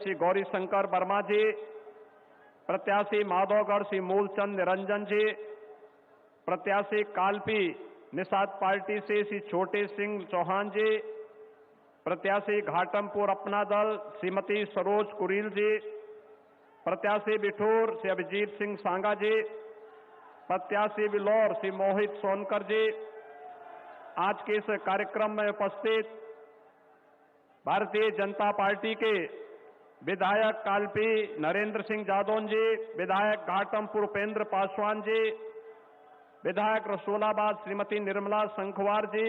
श्री गौरी शंकर वर्मा जी, प्रत्याशी माधवगढ़ श्री मूलचंद निरंजन जी, प्रत्याशी कालपी निषाद पार्टी से श्री छोटे सिंह चौहान जी, प्रत्याशी घाटमपुर अपना दल श्रीमती सरोज कुरील जी, प्रत्याशी बिठूर श्री अभिजीत सिंह सांगा जी, प्रत्याशी बिलौर श्री मोहित सोनकर जी। आज के इस कार्यक्रम में उपस्थित भारतीय जनता पार्टी के विधायक कालपी नरेंद्र सिंह जादौन जी, विधायक घाटमपुर उपेंद्र पासवान जी, विधायक रसूलाबाद श्रीमती निर्मला संखवार जी,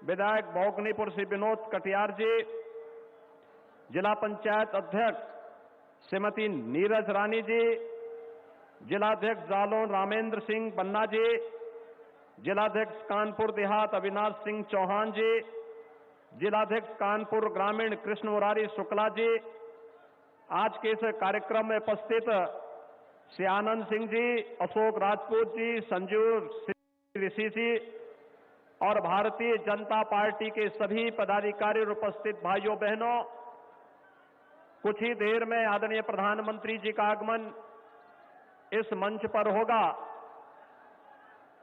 विधायक भोगनीपुर श्री विनोद कटियार जी, जिला पंचायत अध्यक्ष श्रीमती नीरज रानी जी, जिलाध्यक्ष जालौन रामेंद्र सिंह बन्ना जी, जिलाध्यक्ष कानपुर देहात अविनाश सिंह चौहान जी, जिलाध्यक्ष कानपुर ग्रामीण कृष्ण मुरारी शुक्ला जी। आज के इस कार्यक्रम में उपस्थित श्री आनंद सिंह जी, अशोक राजपूत जी, संजीव ऋषि जी और भारतीय जनता पार्टी के सभी पदाधिकारी और उपस्थित भाइयों बहनों, कुछ ही देर में आदरणीय प्रधानमंत्री जी का आगमन इस मंच पर होगा।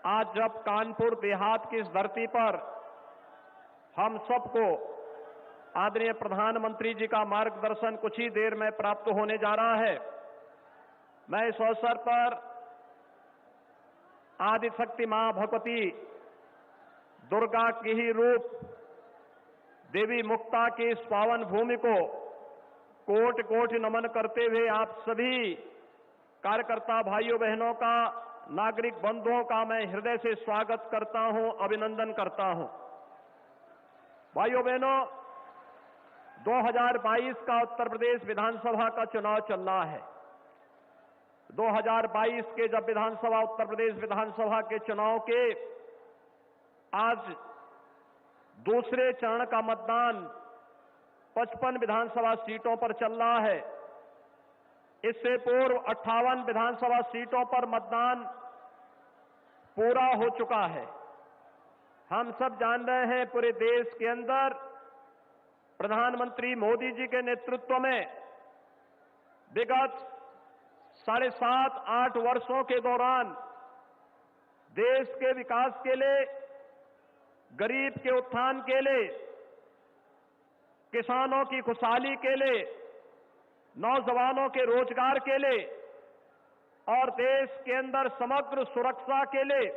आज जब कानपुर देहात की इस धरती पर हम सबको आदरणीय प्रधानमंत्री जी का मार्गदर्शन कुछ ही देर में प्राप्त होने जा रहा है, मैं इस अवसर पर आदिशक्ति मां भगवती दुर्गा की ही रूप देवी मुक्ता की इस पावन भूमि को कोटि कोटि नमन करते हुए आप सभी कार्यकर्ता भाइयों बहनों का, नागरिक बंधुओं का मैं हृदय से स्वागत करता हूं, अभिनंदन करता हूं। भाइयों बहनों, 2022 का उत्तर प्रदेश विधानसभा का चुनाव चल रहा है। 2022 के जब विधानसभा उत्तर प्रदेश विधानसभा के चुनाव के आज दूसरे चरण का मतदान 55 विधानसभा सीटों पर चल रहा है। इससे पूर्व 58 विधानसभा सीटों पर मतदान पूरा हो चुका है। हम सब जान रहे हैं पूरे देश के अंदर प्रधानमंत्री मोदी जी के नेतृत्व में विगत 7.5-8 वर्षों के दौरान देश के विकास के लिए, गरीब के उत्थान के लिए, किसानों की खुशहाली के लिए, नौजवानों के रोजगार के लिए और देश के अंदर समग्र सुरक्षा के लिए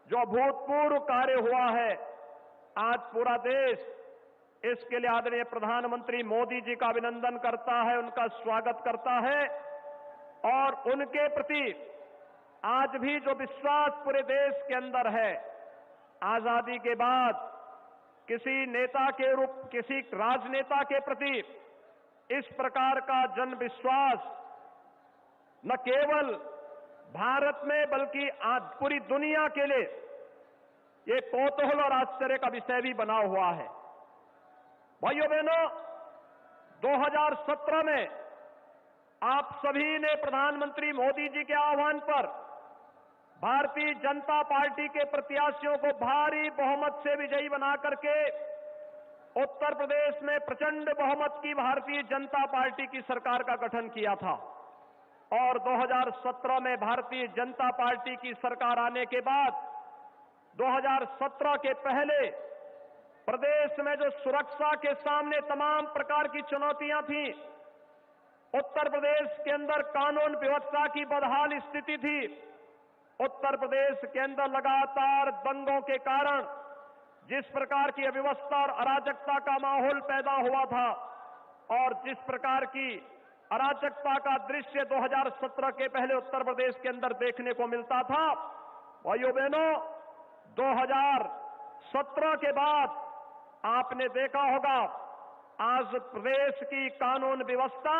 जो अभूतपूर्व कार्य हुआ है, आज पूरा देश इसके लिए आदरणीय प्रधानमंत्री मोदी जी का अभिनंदन करता है, उनका स्वागत करता है और उनके प्रति आज भी जो विश्वास पूरे देश के अंदर है, आजादी के बाद किसी नेता के रूप, किसी राजनेता के प्रति इस प्रकार का जन विश्वास न केवल भारत में बल्कि आज पूरी दुनिया के लिए ये कौतूहल और आश्चर्य का विषय भी बना हुआ है। भाइयों बहनों, 2017 में आप सभी ने प्रधानमंत्री मोदी जी के आह्वान पर भारतीय जनता पार्टी के प्रत्याशियों को भारी बहुमत से विजयी बना करके उत्तर प्रदेश में प्रचंड बहुमत की भारतीय जनता पार्टी की सरकार का गठन किया था और 2017 में भारतीय जनता पार्टी की सरकार आने के बाद 2017 के पहले प्रदेश में जो सुरक्षा के सामने तमाम प्रकार की चुनौतियां थी, उत्तर प्रदेश के अंदर कानून व्यवस्था की बदहाल स्थिति थी, उत्तर प्रदेश के अंदर लगातार दंगों के कारण जिस प्रकार की अव्यवस्था और अराजकता का माहौल पैदा हुआ था और जिस प्रकार की अराजकता का दृश्य 2017 के पहले उत्तर प्रदेश के अंदर देखने को मिलता था, भाइयों बहनों, 2017 के बाद आपने देखा होगा आज प्रदेश की कानून व्यवस्था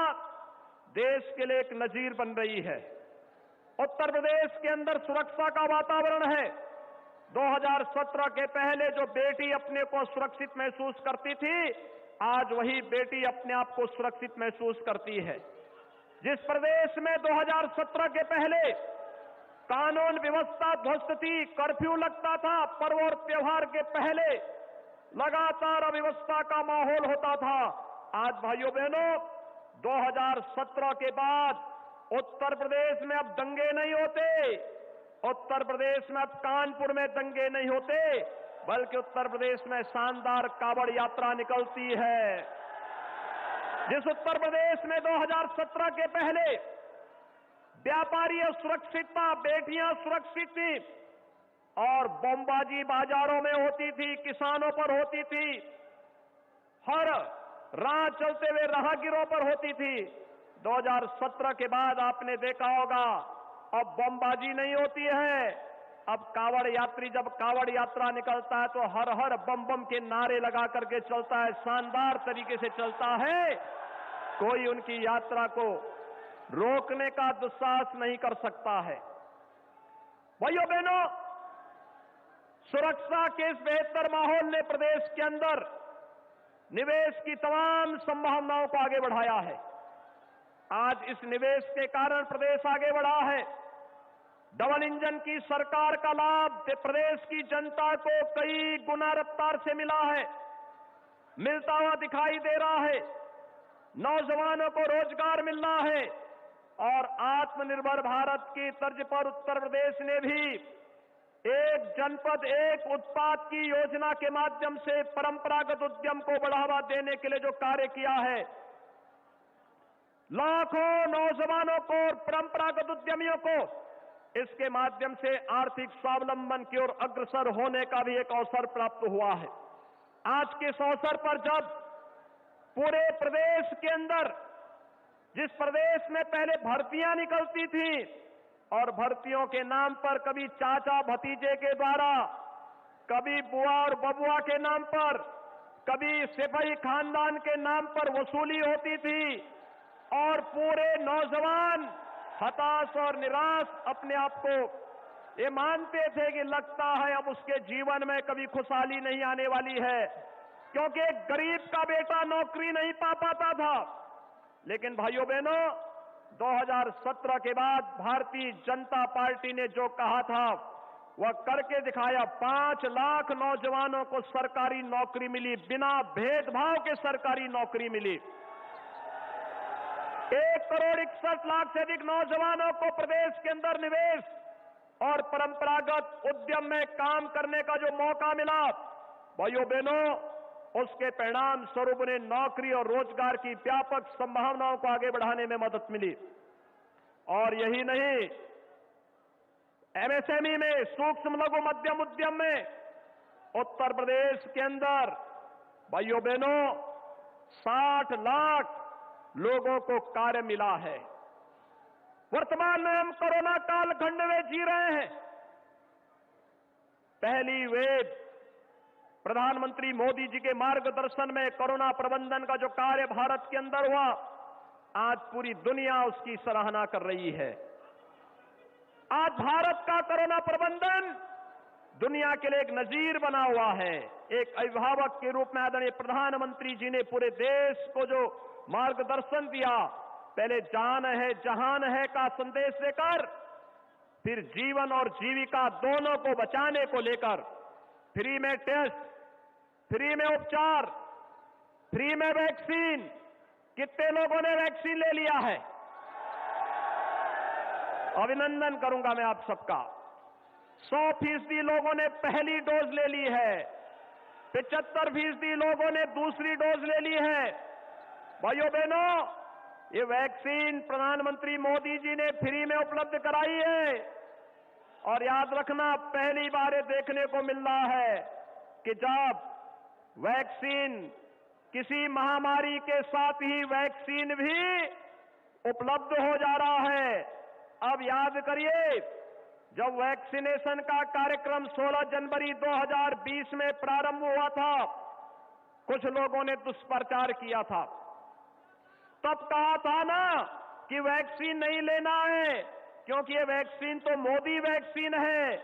देश के लिए एक नजीर बन रही है। उत्तर प्रदेश के अंदर सुरक्षा का वातावरण है। 2017 के पहले जो बेटी अपने को सुरक्षित महसूस करती थी, आज वही बेटी अपने आप को सुरक्षित महसूस करती है। जिस प्रदेश में 2017 के पहले कानून व्यवस्था ध्वस्त थी, कर्फ्यू लगता था, पर्व और त्योहार के पहले लगातार अव्यवस्था का माहौल होता था, आज भाइयों बहनों 2017 के बाद उत्तर प्रदेश में अब दंगे नहीं होते, उत्तर प्रदेश में अब कानपुर में दंगे नहीं होते, बल्कि उत्तर प्रदेश में शानदार कावड़ यात्रा निकलती है। जिस उत्तर प्रदेश में 2017 के पहले व्यापारी सुरक्षित था, बेटियां सुरक्षित थी और बमबाजी बाजारों में होती थी, किसानों पर होती थी, हर राह चलते हुए राहगीरों पर होती थी। 2017 के बाद आपने देखा होगा अब बमबाजी नहीं होती है। अब कावड़ यात्री जब कावड़ यात्रा निकलता है तो हर हर बम बम के नारे लगा करके चलता है, शानदार तरीके से चलता है। कोई उनकी यात्रा को रोकने का दुस्साहस नहीं कर सकता है। भाइयों बहनों, सुरक्षा के इस बेहतर माहौल ने प्रदेश के अंदर निवेश की तमाम संभावनाओं को आगे बढ़ाया है। आज इस निवेश के कारण प्रदेश आगे बढ़ा है। डबल इंजन की सरकार का लाभ प्रदेश की जनता को कई गुना रफ्तार से मिला है, मिलता हुआ दिखाई दे रहा है। नौजवानों को रोजगार मिल रहा है और आत्मनिर्भर भारत की तर्ज पर उत्तर प्रदेश ने भी एक जनपद एक उत्पाद की योजना के माध्यम से परंपरागत उद्यम को बढ़ावा देने के लिए जो कार्य किया है, लाखों नौजवानों को और परंपरागत उद्यमियों को इसके माध्यम से आर्थिक स्वावलंबन की ओर अग्रसर होने का भी एक अवसर प्राप्त हुआ है। आज के इस अवसर पर जब पूरे प्रदेश के अंदर, जिस प्रदेश में पहले भर्तियां निकलती थी और भर्तियों के नाम पर कभी चाचा भतीजे के द्वारा, कभी बुआ और बबुआ के नाम पर, कभी सिपाही खानदान के नाम पर वसूली होती थी और पूरे नौजवान हताश और निराश अपने आप को ये मानते थे कि लगता है अब उसके जीवन में कभी खुशहाली नहीं आने वाली है, क्योंकि एक गरीब का बेटा नौकरी नहीं पा पाता था। लेकिन भाइयों बहनों, 2017 के बाद भारतीय जनता पार्टी ने जो कहा था वह करके दिखाया। 5 लाख नौजवानों को सरकारी नौकरी मिली, बिना भेदभाव के सरकारी नौकरी मिली। 1 करोड़ 61 लाख से अधिक नौजवानों को प्रदेश के अंदर निवेश और परंपरागत उद्यम में काम करने का जो मौका मिला, भाइयों बहनों, उसके परिणाम स्वरूप उन्हें नौकरी और रोजगार की व्यापक संभावनाओं को आगे बढ़ाने में मदद मिली। और यही नहीं, एमएसएमई में, सूक्ष्म लघु मध्यम उद्यम में उत्तर प्रदेश के अंदर भाइयों बहनों 60 लाख लोगों को कार्य मिला है। वर्तमान में हम कोरोना कालखंड में जी रहे हैं। पहली वेव प्रधानमंत्री मोदी जी के मार्गदर्शन में कोरोना प्रबंधन का जो कार्य भारत के अंदर हुआ, आज पूरी दुनिया उसकी सराहना कर रही है। आज भारत का कोरोना प्रबंधन दुनिया के लिए एक नजीर बना हुआ है। एक अभिभावक के रूप में आदरणीय प्रधानमंत्री जी ने पूरे देश को जो मार्गदर्शन दिया, पहले जान है जहान है का संदेश देकर, फिर जीवन और जीविका दोनों को बचाने को लेकर फ्री में टेस्ट, फ्री में उपचार, फ्री में वैक्सीन। कितने लोगों ने वैक्सीन ले लिया है? अभिनंदन करूंगा मैं आप सबका। 100% लोगों ने पहली डोज ले ली है, 75% लोगों ने दूसरी डोज ले ली है। भाइयों बहनों, ये वैक्सीन प्रधानमंत्री मोदी जी ने फ्री में उपलब्ध कराई है। और याद रखना, पहली बार ये देखने को मिल रहा है कि जब वैक्सीन, किसी महामारी के साथ ही वैक्सीन भी उपलब्ध हो जा रहा है। अब याद करिए, जब वैक्सीनेशन का कार्यक्रम 16 जनवरी 2020 में प्रारंभ हुआ था, कुछ लोगों ने दुष्प्रचार किया था। तब कहा था ना कि वैक्सीन नहीं लेना है, क्योंकि ये वैक्सीन तो मोदी वैक्सीन है।